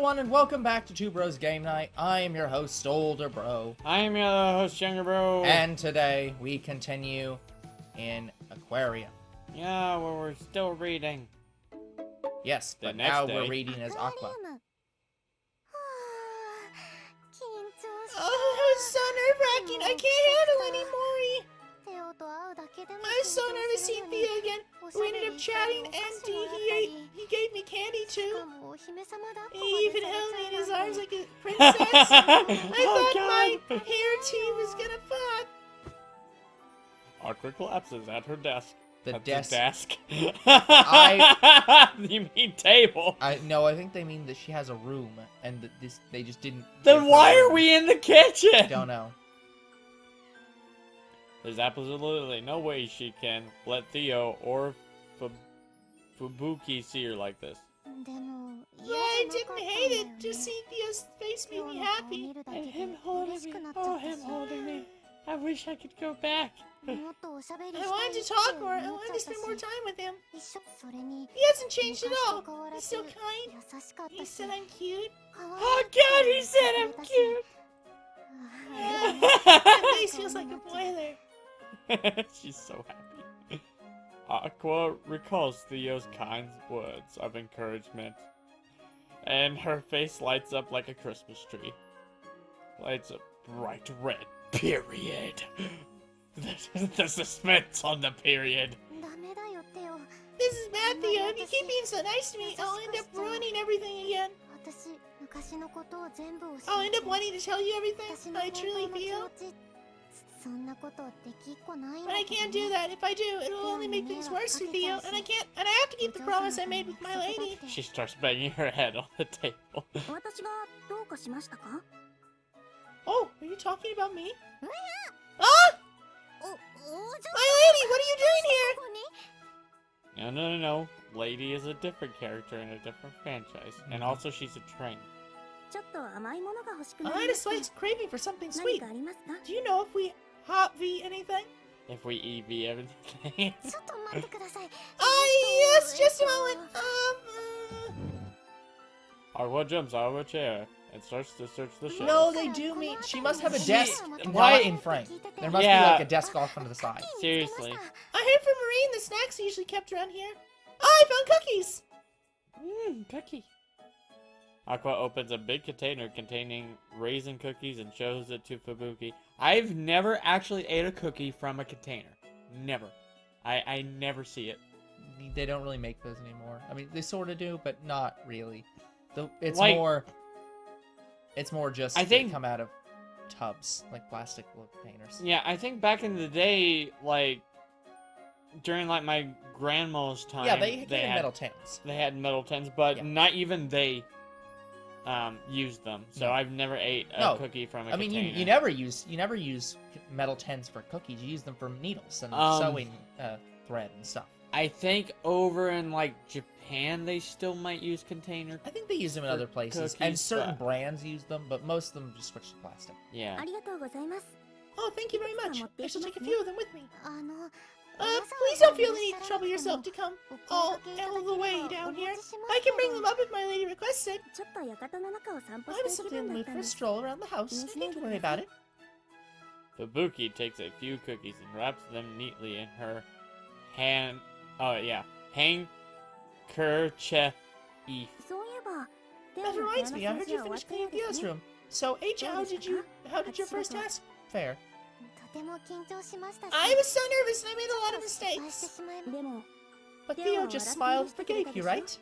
everyone, and welcome back to Two Bros Game Night. I am your host, Older Bro. I am your host, Younger Bro. And today, we continue in Aquarium. Yeah, well, we're still reading. Yes, The but next now day. we're reading as Aqua. Oh, that was so nerve-wracking. I can't handle anymore. I was so nervous seeing Theo again. We ended up chatting, and he gave me candy too. He even held me in his arms like a princess. I thought my hair tea was gonna pop. Aqua collapses at her desk. The That's desk. a desk. I- You mean table? No, I think they mean that she has a room, and that they just didn't. Then give her why a are room. we in the kitchen? I don't know. There's absolutely no way she can let Theo or Fubuki see her like this. Yeah, I didn't hate it. Just seeing Theo's face made me happy. And him holding me. Oh, him holding me. I wish I could go back. I wanted to talk more. I wanted to spend more time with him. He hasn't changed at all. He's so kind. He said I'm cute. Oh God, he said I'm cute. My face feels like a boiler. She's so happy. Aqua recalls Theo's kind words of encouragement, and her face lights up like a Christmas tree. Lights up bright red. Period. The suspense on the period. This is bad, Theo. If you keep being so nice to me, I'll end up ruining everything again. I'll end up wanting to tell you everything I truly feel. But I can't do that. If I do, it'll only make things worse for Theo, and I have to keep the promise I made with my lady. She starts banging her head on the table. Oh, are you talking about me? Ah! My lady, what are you doing here? No. Lady is a different character in a different franchise, and also she's a trainer. I had a slight craving for something sweet. Do you know if we hot V anything? If we EV everything. Yes, just a moment. Aqua jumps out of a chair and starts to search the shelves. No, they do mean she must have a desk Why- not in frame. There must be Yeah. like a desk off onto the side. Seriously. I heard from Maureen the snacks are usually kept around here. Oh, I found cookies. Cookie. Aqua opens a big container containing raisin cookies and shows it to Fubuki. I've never actually ate a cookie from a container. Never. I never see it. They don't really make those anymore. I mean, they sort of do, but not really. It's Like- more just I think- they come out of tubs, like plastic little containers. Yeah, I think back in the day, like, during, like, my grandma's time, Yeah, they had had metal tins. They had metal tins, but Yeah. not even they used them. So No. I've never ate a No. cookie from a I mean, container. you never use metal tins for cookies. You use them for needles and sewing thread and stuff. I think over in, like, Japan, they still might use container. I think they use them in For other places, and cookies, certain but- brands use them, but most of them just switch to plastic. Yeah. Oh, thank you very much. I shall take a few of them with me. Please Please don't feel the need to trouble yourself to come all the way down here. I can bring them up if my lady requests it. I was simply in the mood for a stroll around the house. You need to worry about it. Fubuki takes a few cookies and wraps them neatly in her hand. Oh, yeah. Handkerchief. That reminds me, I heard you finished cleaning Theo's room. So, H, how did your first task fare? I was so nervous and I made a lot of mistakes. But Theo just smiled and forgave you, right?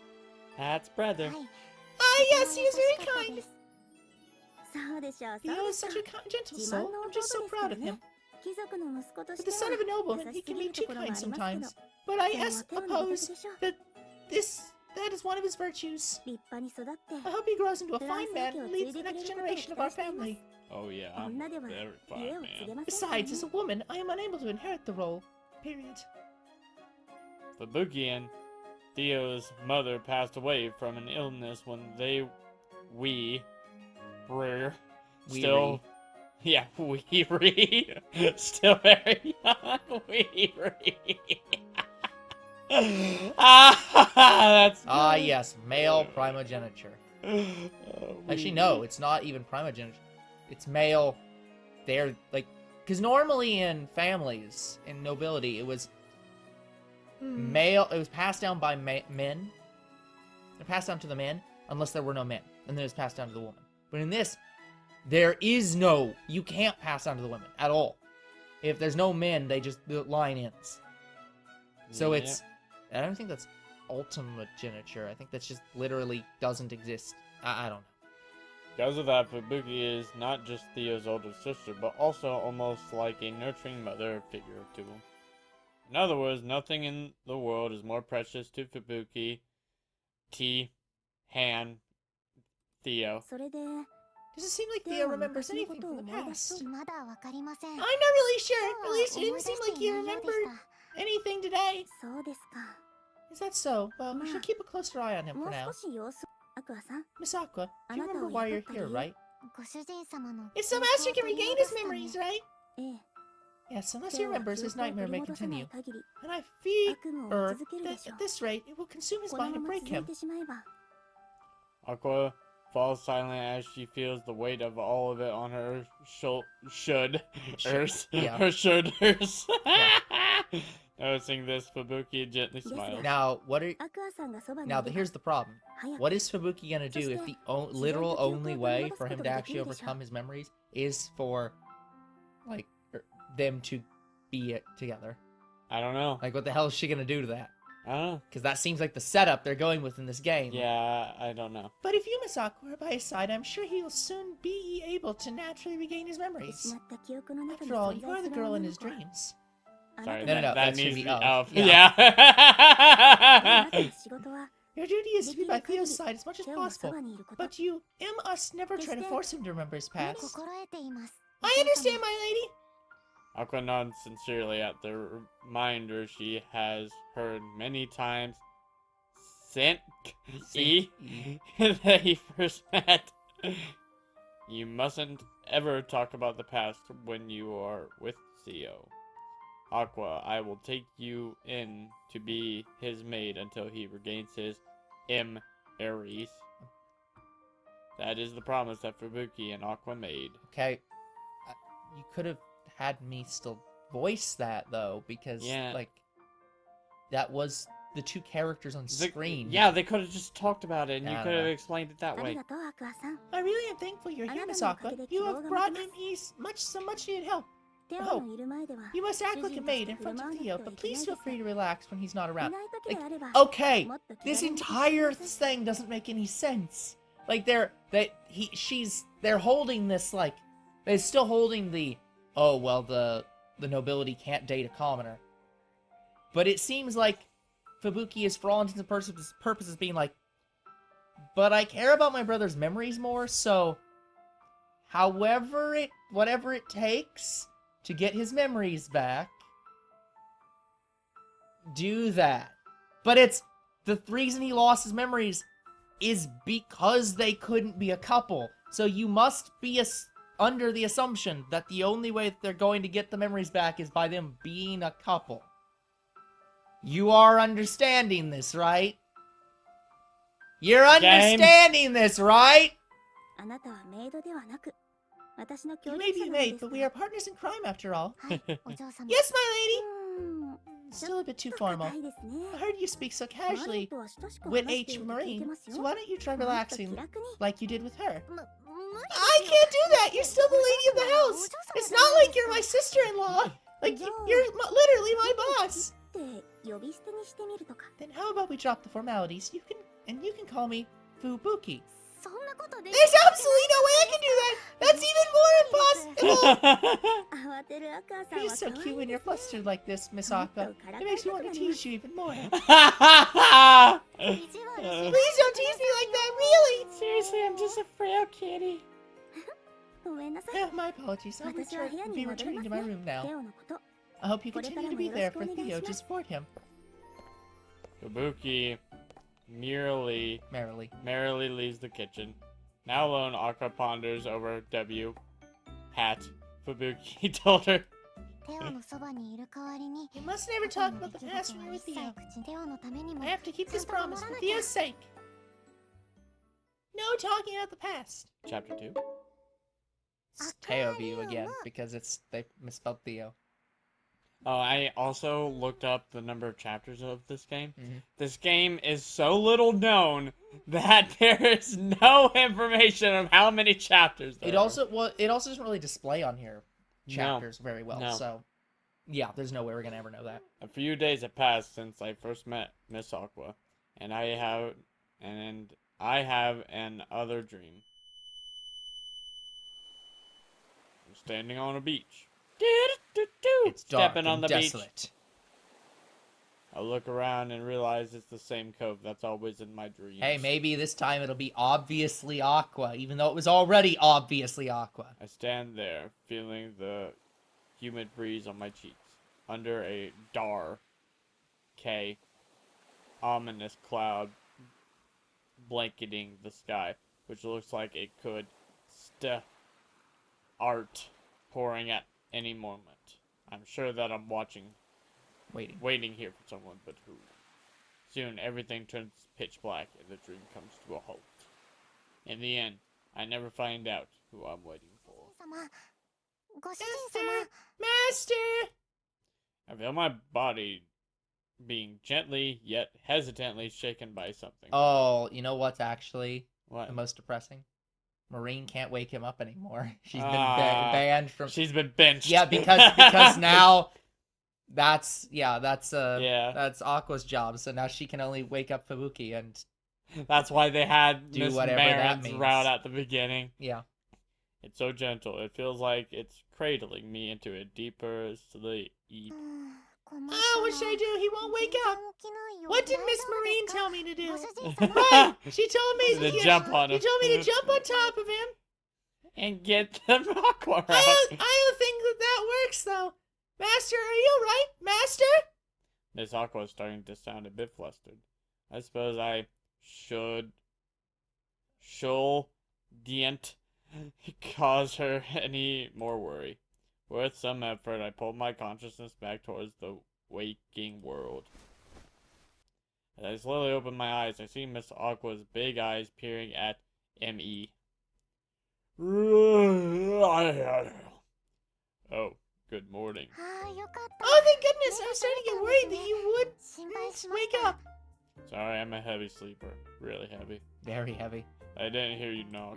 That's brother. Ah, yes, he was very kind. Theo is such a gentle soul. I'm just so proud of him. But the son of a nobleman, he can be too kind sometimes. But I suppose that that is one of his virtues. I hope he grows into a fine man and leads the next generation of our family. Oh, yeah. I'm very fine, man. Besides, as a woman, I am unable to inherit the role. Period. Fubuki and Theo's mother passed away from an illness when we were still... Yeah, we were still very young. We were... That's... Ah, yes, male primogeniture. Actually, no, it's not even primogeniture. It's male. They're like, because normally in families, in nobility, it was male. It was passed down by men. It passed down to the men, unless there were no men, and then it was passed down to the woman. But in this, there is no. You can't pass down to the women at all. If there's no men, the line ends. So it's. I don't think that's ultimogeniture. I think that's just literally doesn't exist. I don't know. Because of that, Fubuki is not just Theo's older sister, but also almost like a nurturing mother figure to him. In other words, nothing in the world is more precious to Fubuki, Han, Theo. Doesn't seem like Theo remembers anything from the past. I'm not really sure. At least it didn't seem like he remembered anything today. Is that so? Well, we should keep a closer eye on him for now. Miss Aqua, do you remember why you're here, right? It's so Master can regain his memories, right? Yes, unless he remembers, his nightmare may continue. And I fear that at this rate, it will consume his mind and break him. Aqua falls silent as she feels the weight of all of it on her shoulders. Yeah. Her shoulders. Yeah. Noticing this, Fubuki gently smiles. Now, here's the problem. What is Fubuki gonna do if the literal only way for him to actually overcome his memories is for, like, them to be together? I don't know. Like, what the hell is she gonna do to that? I don't know. Because that seems like the setup they're going with in this game. Yeah, I don't know. But if you, Miss Aqua, are by his side, I'm sure he will soon be able to naturally regain his memories. After all, you are the girl in his dreams. Sorry, No, that should needs be to be Elf. Elf. Yeah. Yeah. Your duty is to be by Theo's side as much as possible, but you must never try to force him to remember his past. I understand, my lady. Aqua nods sincerely at the reminder she has heard many times since they first met. You mustn't ever talk about the past when you are with Theo. Aqua, I will take you in to be his maid until he regains his Aries. That is the promise that Fubuki and Aqua made. Okay, you could have had me still voice that, though, because, like, that was the two characters on screen. Yeah, they could have just talked about it, and you could have explained it that way. I really am thankful you're here, Miss Aqua. You have brought him some much needed help. Oh, you must act like a maid in front of Theo, but please feel free to relax when he's not around. Like, okay, this entire thing doesn't make any sense. Like, they're holding this, like, they're still holding the, oh, well, the nobility can't date a commoner. But it seems like Fubuki is, for all intents and purposes, being like, but I care about my brother's memories more, so whatever it takes to get his memories back, do that. But it's, the reason he lost his memories is because they couldn't be a couple. So you must be under the assumption that the only way that they're going to get the memories back is by them being a couple. You are understanding this, right? You're understanding this, right? You may be a maid, but we are partners in crime after all. Yes, my lady! Still a bit too formal. I heard you speak so casually with H. Marine, so why don't you try relaxing like you did with her? I can't do that! You're still the lady of the house! It's not like you're my sister-in-law! Like, you're literally my boss! Then how about we drop the formalities? You can call me Fubuki. There's absolutely no way I can do that! That's even more impossible! You're just so cute when you're flustered like this, Miss Aqua. It makes me want to tease you even more. Please don't tease me like that, really! Seriously, I'm just a frail kitty. My apologies. I'll be returning to my room now. I hope you continue to be there for Theo to support him. Fubuki merrily leaves the kitchen. Now alone, Aqua ponders over W. Hat. Fubuki told her. You must never talk about the past when you're with Theo. I have to keep this promise for Theo's sake. No talking about the past. Chapter 2. It's Teo view again, because they misspelled Theo. Oh, I also looked up the number of chapters of this game. Mm-hmm. This game is so little known that there is no information of how many chapters there It also doesn't really display on here chapters very well. No. So yeah, there's no way we're gonna ever know that. A few days have passed since I first met Miss Aqua, and I have an other dream. I'm standing on a beach. It's dark Stepping on and the desolate. beach. I look around and realize it's the same cove that's always in my dreams. Hey, maybe this time it'll be obviously Aqua, even though it was already obviously Aqua. I stand there, feeling the humid breeze on my cheeks, under a ominous cloud blanketing the sky, which looks like it could art pouring at any moment. I'm sure that I'm waiting here for someone, but who? Soon, everything turns pitch black and the dream comes to a halt. In the end, I never find out who I'm waiting for. Master! I feel my body being gently yet hesitantly shaken by something. Oh, you know what's actually What? the most depressing? Marine can't wake him up anymore. She's been Ah, banned from. She's been benched. Yeah, because now that's Aqua's job. So now she can only wake up Fubuki and That's why they had do Miss whatever that Marin's means. route at the beginning. yeah. It's so gentle. It feels like it's cradling me into a deeper sleep. Oh, what should I do? He won't wake up. What did Miss Marine tell me to do? She told me To jump on him. She told me to jump on top of him. And get the Aqua out. I don't think that works though. Master, are you alright? Master? Miss Aqua is starting to sound a bit flustered. I suppose I shouldn't cause her any more worry. With some effort, I pulled my consciousness back towards the waking world. As I slowly open my eyes, I see Miss Aqua's big eyes peering at me. Oh, good morning. Oh, thank goodness! I was starting to get worried that you wouldn't wake up. Sorry, I'm a heavy sleeper. Really heavy. Very heavy. I didn't hear you knock.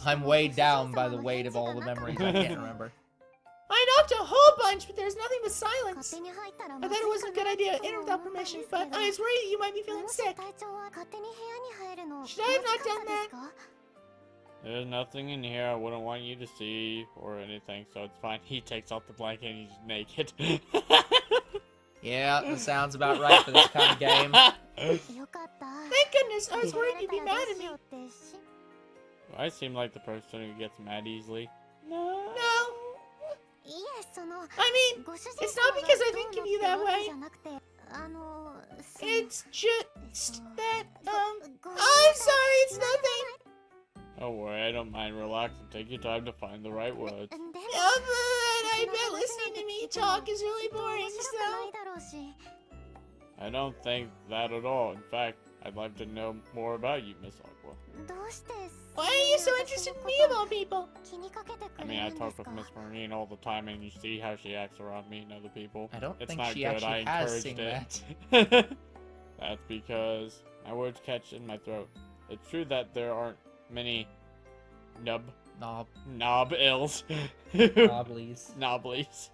I'm weighed down by the weight of all the memories I can't remember. I knocked a whole bunch, but there's nothing but silence. I thought it wasn't a good idea to enter without permission, but I was worried that you might be feeling sick. Should I have not done that? There's nothing in here I wouldn't want you to see or anything, so it's fine. He takes off the blanket and he's naked. Yeah, that sounds about right for this kind of game. Thank goodness, I was worried you'd be mad at me. Do I seem like the person who gets mad easily? No. I mean, it's not because I think of you that way. It's just that, oh, I'm sorry, it's nothing. Don't worry, I don't mind. Relax and take your time to find the right words. Yeah, but I bet listening to me talk is really boring, so... I don't think that at all. In fact, I'd like to know more about you, Miss Aqua. Why are you so interested in me of all people? I mean, I talk with Miss Marine all the time, and you see how she acts around me and other people. I don't It's think not she good. actually I has seen encouraged that. it. That's because my words catch in my throat. It's true that there aren't many knob-ills. Nobblies. Nobblies.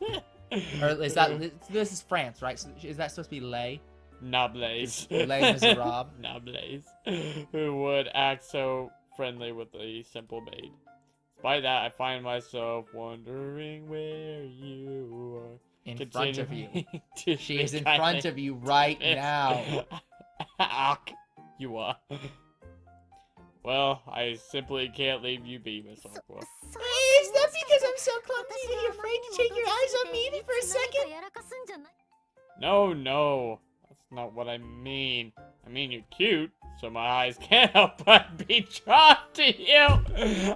Or is that... This is France, right? So is that supposed to be lay? Nobles. Les Miserables. Nobles. Who would act so friendly with a simple maid. Despite that, I find myself wondering where you are. In front of you. to She is in think I front think of you right now. You are. Well, I simply can't leave you be, Miss Aqua. Is that because I'm so clumsy that you're afraid to take your eyes off me even for a second? No. That's not what I mean. I mean, you're cute, so my eyes can't help but be drawn to you.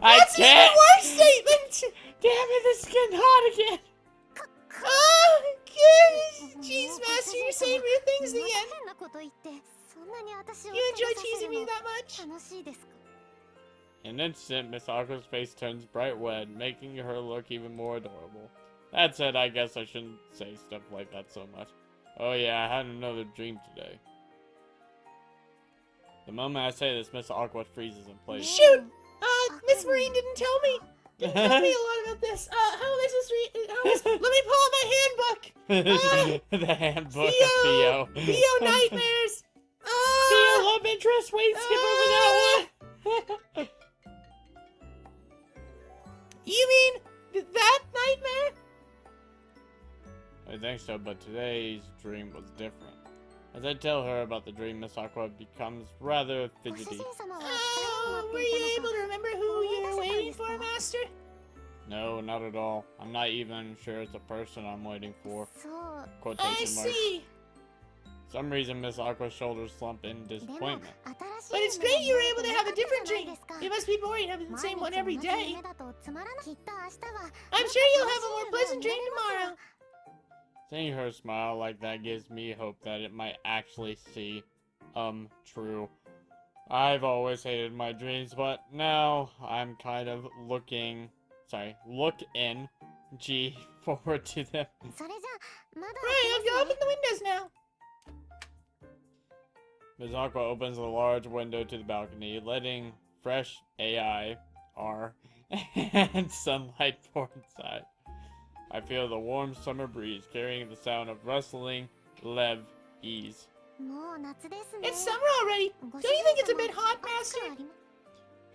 That's an even worse statement! Damn it, this is getting hot again. Oh, good. Jeez, Master, you're saying weird things again. You enjoy teasing me that much? In an instant, Miss Aqua's face turns bright red, making her look even more adorable. That said, I guess I shouldn't say stuff like that so much. Oh yeah, I had another dream today. The moment I say this, Miss Aqua freezes in place. Shoot! Miss Marine didn't tell me. Didn't tell me a lot about this. How am I supposed to read? Let me pull out my handbook. The handbook Theo! of Theo. Theo nightmares. Theo love interest. Wait, skip over that one. You mean that nightmare? I think so, but today's dream was different. As I tell her about the dream, Miss Aqua becomes rather fidgety. Were you able to remember who you were waiting for, Master? No, not at all. I'm not even sure it's a person I'm waiting for. I Quotation marks. see. For some reason, Miss Aqua's shoulders slump in disappointment. But it's great you were able to have a different dream. It must be boring having the same one every day. I'm sure you'll have a more pleasant dream tomorrow. Seeing her smile like that gives me hope that it might actually see, true. I've always hated my dreams, but now I'm kind of looking forward to them. Right, I'll go open the windows now. Ms. Aqua opens a large window to the balcony, letting fresh air and sunlight pour inside. I feel the warm summer breeze carrying the sound of rustling leaves. It's summer already. Don't you think it's a bit hot, Master?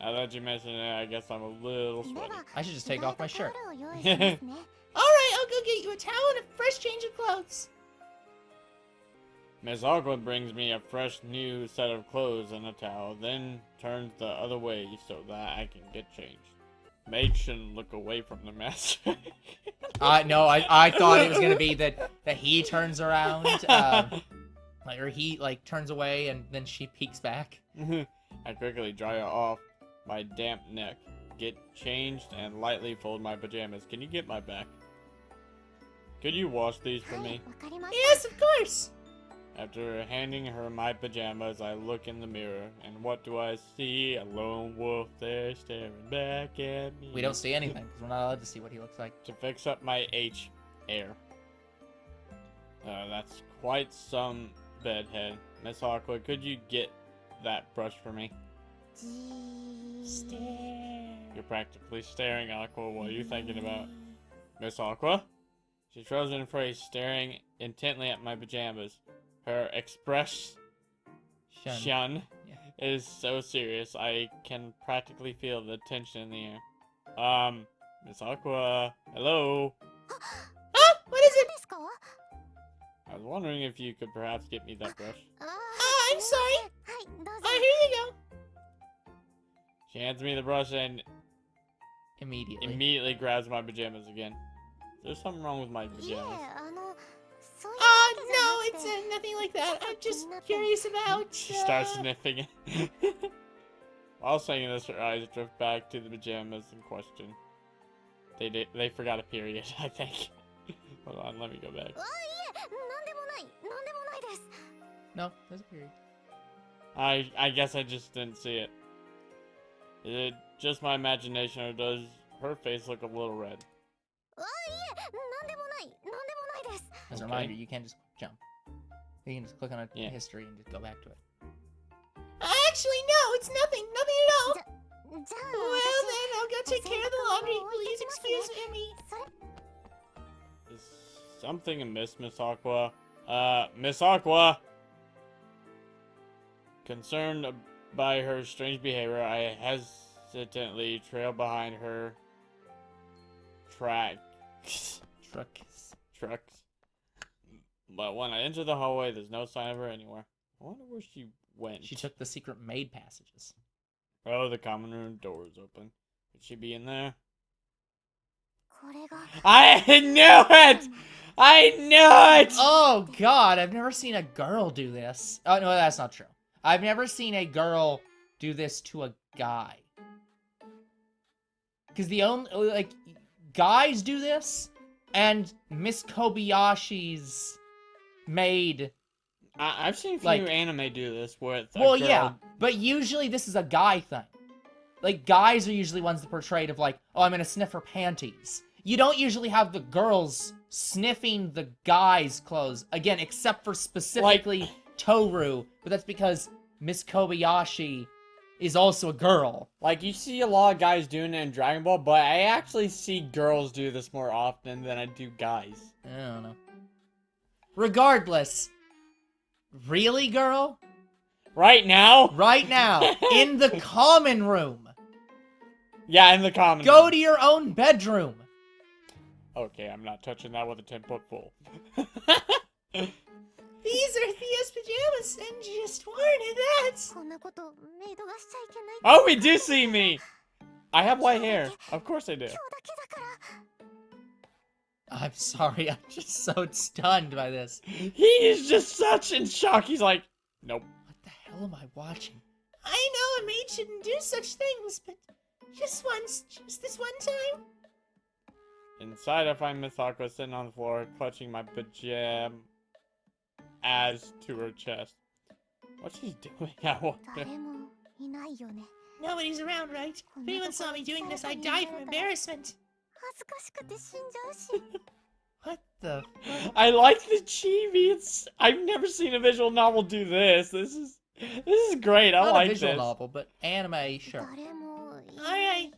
Now that you mention it, I guess I'm a little sweaty. I should just take off my shirt. Alright, I'll go get you a towel and a fresh change of clothes. Miss Aqua brings me a fresh new set of clothes and a towel, then turns the other way so that I can get changed. Maid shouldn't look away from the master. No, I thought it was gonna be that he turns around, or he turns away and then she peeks back. I quickly dry off my damp neck, get changed, and lightly fold my pajamas. Can you get my back? Could you wash these for me? Yes, of course. After handing her my pajamas, I look in the mirror, and what do I see? A lone wolf there staring back at me. We don't see anything, because we're not allowed to see what he looks like. To fix up my hair. That's quite some bedhead. Miss Aqua, could you get that brush for me? Stare. You're practically staring, Aqua. What are you thinking about? Miss Aqua? She throws in phrase, staring intently at my pajamas. Her expression is so serious, I can practically feel the tension in the air. Miss Aqua, hello? What is it? I was wondering if you could perhaps get me that brush. I'm sorry. Here you go. She hands me the brush and Immediately. grabs my pajamas again. Is there something wrong with my pajamas? No, it's nothing like that. I'm just curious about, She starts sniffing it. While saying this, her eyes drift back to the pajamas in question. They forgot a period, I think. Hold on, let me go back. No, there's a period. I guess I just didn't see it. Is it just my imagination, or does her face look a little red? As a reminder, you can't just jump. You can just click on a history and just go back to it. Actually, no, it's nothing. Nothing at all. Well, then, I'll go take care of the laundry. Please excuse me. Is something amiss, Miss Aqua? Miss Aqua! Concerned by her strange behavior, I hesitantly trail behind her trucks. But when I enter the hallway, there's no sign of her anywhere. I wonder where she went. She took the secret maid passages. Oh, the common room door is open. Could she be in there? I knew it! I knew it! Oh god, I've never seen a girl do this. Oh no, that's not true. I've never seen a girl do this to a guy. Because the only, guys do this, and Miss Kobayashi's maid. I've seen a few anime do this with a Well, girl. yeah, but usually this is a guy thing. like, guys are usually ones that portrayed of like, oh, I'm gonna sniff her panties. You don't usually have the girls sniffing the guys' clothes. Again, except for specifically Toru. But that's because Miss Kobayashi is also a girl. Like, you see a lot of guys doing it in Dragon Ball, but I actually see girls do this more often than I do guys. I don't know. Regardless, really, girl? Right now? Right now, in the common room. Yeah, in the common Go room. to your own bedroom. Okay, I'm not touching that with a 10-foot pole. These are Theo's pajamas, and just warning that. Oh, we do see me! I have white hair. Of course I do. I'm sorry, I'm just so stunned by this. He is just such in shock. He's like, nope. What the hell am I watching? I know a maid shouldn't do such things, but just this one time. Inside, I find Miss Aqua sitting on the floor, clutching my pajama as to her chest. What's she doing? I wonder. Nobody's around, right? If anyone saw me doing this, I'd die from embarrassment. What the fuck? I like the chibi. I've never seen a visual novel do this. This is great. I Not like a visual this. novel, but anime, sure. Alright.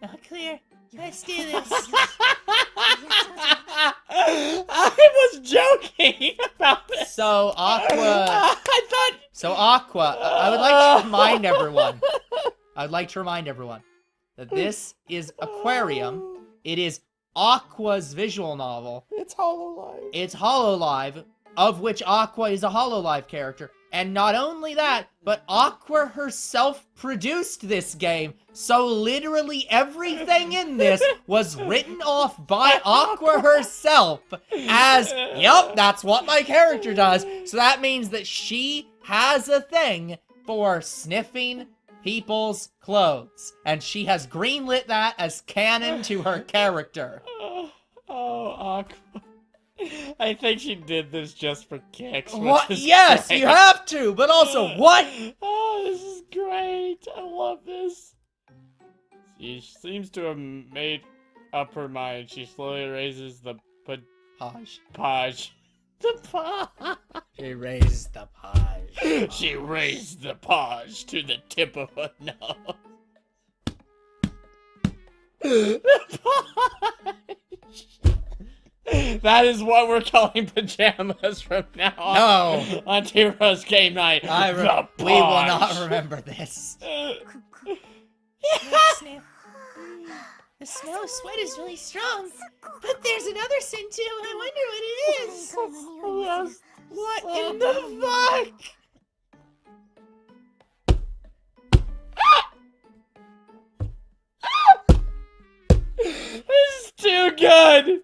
Not clear. Let's do this. I was joking about this. So, Aqua... I thought... So, Aqua, I would like to remind everyone... that this is Aquarium. It is Aqua's visual novel. It's Hololive. It's Hololive, of which Aqua is a Hololive character. And not only that, but Aqua herself produced this game. So literally everything in this was written off by Aqua herself as, yep, that's what my character does. So that means that she has a thing for sniffing people's clothes. And she has greenlit that as canon to her character. Oh, Aqua. I think she did this just for kicks. What? Which is Yes, great. you have to, but also, what? Oh, this is great. I love this. She seems to have made up her mind. She slowly raises the Paj. The paj. She raised the paj. She raised the paj to the tip of her nose. The paj. That is what we're calling pajamas from now on. No. On T-Rose game night. We will not remember this. Sniff. The smell of sweat is really strong. But there's another scent too. I wonder what it is. Yes. What in the fuck? This is too good.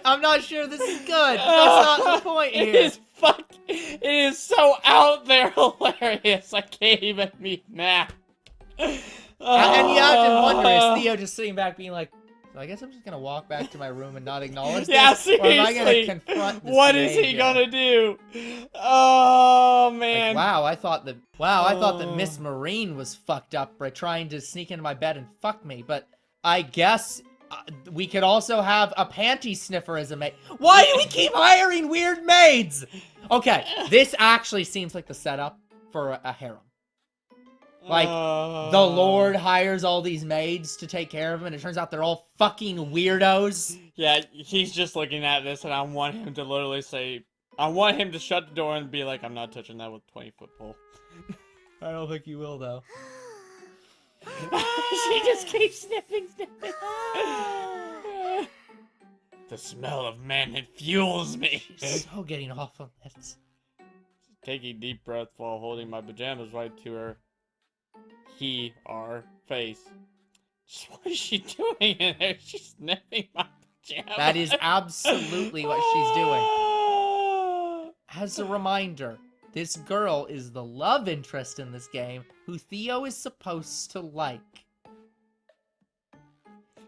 I'm not sure this is good. That's not the point here. It is so out there hilarious. I can't even be mad. And you have to wonder, is Theo just sitting back being like, so I guess I'm just gonna walk back to my room and not acknowledge this? Yeah, seriously. Or am I gonna confront this What is he behavior? gonna do? Oh man. Like, I thought that Miss Marine was fucked up by trying to sneak into my bed and fuck me, but I guess we could also have a panty sniffer as a maid. Why do we keep hiring weird maids? Okay, this actually seems like the setup for a harem. Like, the Lord hires all these maids to take care of him, and it turns out they're all fucking weirdos. Yeah, he's just looking at this, and I want him to literally say, I want him to shut the door and be like, I'm not touching that with a 20-foot pole. I don't think you will, though. She just keeps sniffing. The smell of man, it fuels me. She's so getting off on this. Taking deep breaths while holding my pajamas right to her face. Just what is she doing in there? She's sniffing my pajamas. That is absolutely what she's doing. As a reminder, this girl is the love interest in this game who Theo is supposed to like.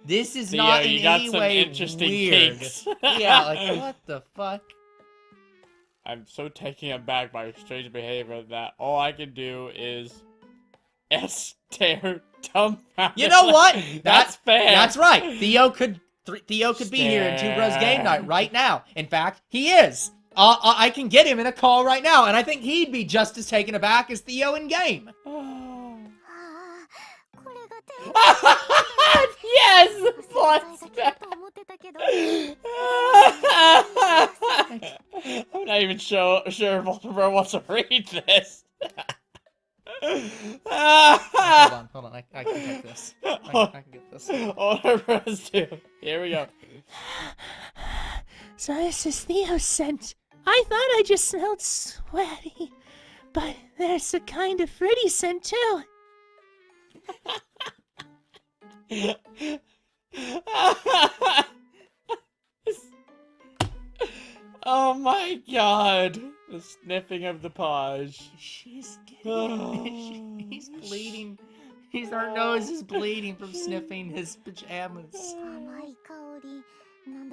This is Theo, not in you got any some way interesting weird. kinks. Yeah, like, what the fuck? I'm so taken aback by her strange behavior that all I can do is stare dumbfounded. You know what? That's fair. That's right. Theo could be here in Two Bros Game Night right now. In fact, he is. I can get him in a call right now, and I think he'd be just as taken aback as Theo in game. Yes! I'm not even sure if Oliver wants to read this. Hold on. I can get this. I can get this. Oliver is too. Here we go. So this is Theo's scent. I thought I just smelled sweaty, but there's a kind of fruity scent too. Oh my god! The sniffing of the page. She's getting he's bleeding. Her nose is bleeding from sniffing his pajamas.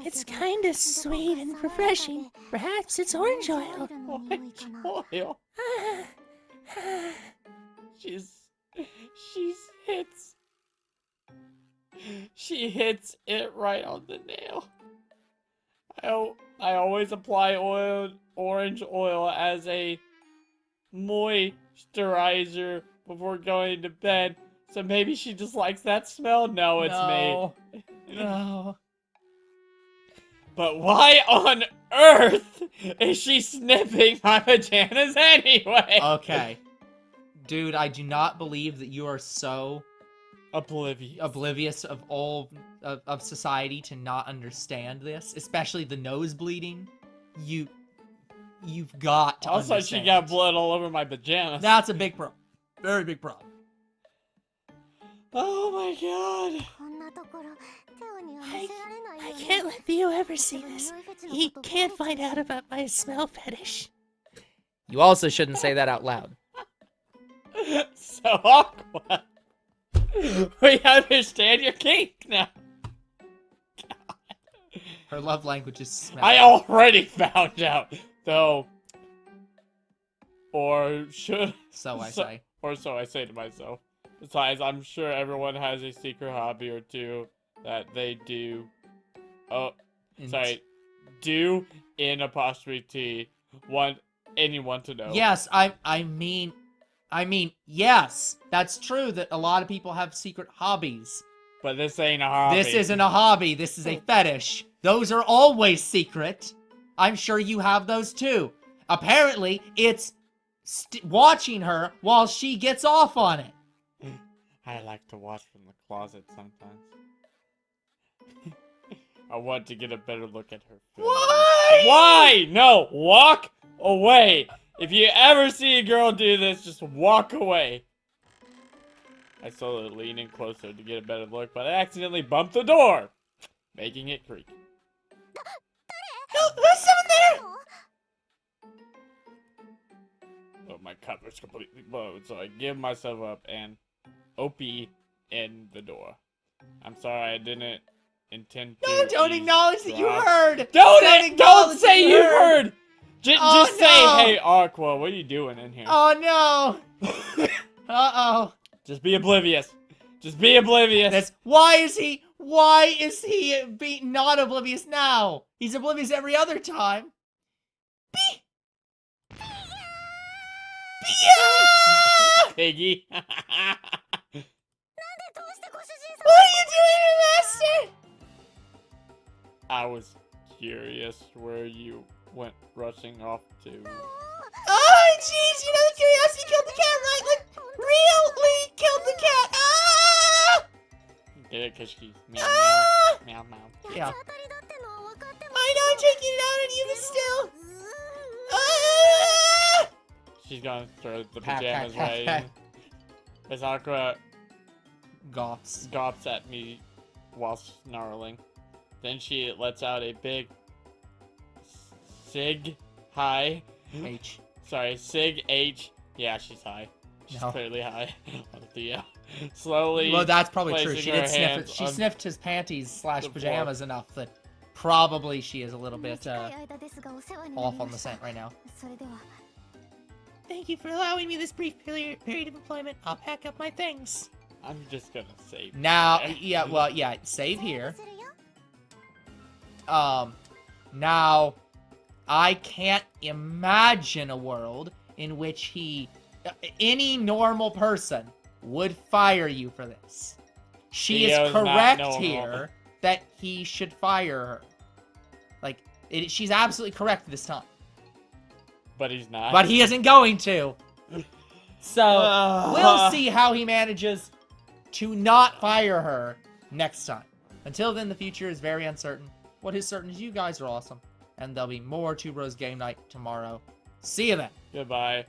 It's kind of sweet and refreshing. Perhaps it's orange oil. Orange oil. She hits it right on the nail. I always apply orange oil as a moisturizer before going to bed. So maybe she just likes that smell? No, it's me. No. But why on earth is she sniffing my pajamas anyway? Okay. Dude, I do not believe that you are so oblivious of all of society to not understand this, especially the nose bleeding. You've got to also, understand. she got blood all over my pajamas. That's a big problem. Very big problem. Oh my god. I can't let Theo ever see this. He can't find out about my smell fetish. You also shouldn't say that out loud. So awkward. We understand your kink now. Her love language is smell. I already found out, though. Or should... So I say. Or so I say to myself. Besides, I'm sure everyone has a secret hobby or two that they do. Oh, sorry. Do in apostrophe T. Want anyone to know. Yes, I mean, yes. That's true that a lot of people have secret hobbies. But this ain't a hobby. This isn't a hobby. This is a fetish. Those are always secret. I'm sure you have those too. Apparently, it's watching her while she gets off on it. I like to watch from the closet sometimes. I want to get a better look at her face. Why? Why? No, walk away. If you ever see a girl do this, just walk away. I slowly lean in closer to get a better look, but I accidentally bumped the door, making it creak. Who's someone there? Oh, my cover's completely blown, so I give myself up and OP in the door. I'm sorry, I didn't intend to. No, don't acknowledge that you heard. Don't say you heard. Just say, no. hey, Aqua, what are you doing in here? Oh no. Uh-oh. Just be oblivious. Just be oblivious. Why is he not oblivious now? He's oblivious every other time. Piggy. What are you doing, Master? I was curious where you went rushing off to. Oh, jeez, you know the curiosity killed the cat, right? Like, really killed the cat. Ah! Yeah, because she's meow, Ah! meow, meow, meow. Yeah. I know I'm taking it out on you, but still. Ah! She's gonna throw the Pack, pajamas pack, away. pack. As Aqua Gops at me while snarling. Then she lets out a big Sig high. H. Sorry, Sig H. Yeah, she's high. She's No. clearly high. Oh, Theo. Slowly. Well, that's probably true. placing She her did sniff it. hands She on sniffed his panties / the pajamas enough that probably she is a little bit off on the scent right now. Thank you for allowing me this brief period of employment. I'll pack up my things. I'm just gonna save. Now, there. yeah, well, yeah, save here. Now, I can't imagine a world in which any normal person would fire you for this. She Theo's is not correct normal. here that he should fire her. Like, she's absolutely correct this time. But he's not. But he isn't going to. So, we'll see how he manages to not fire her next time. Until then, the future is very uncertain. What is certain is you guys are awesome. And there'll be more Two Bros Game Night tomorrow. See you then. Goodbye.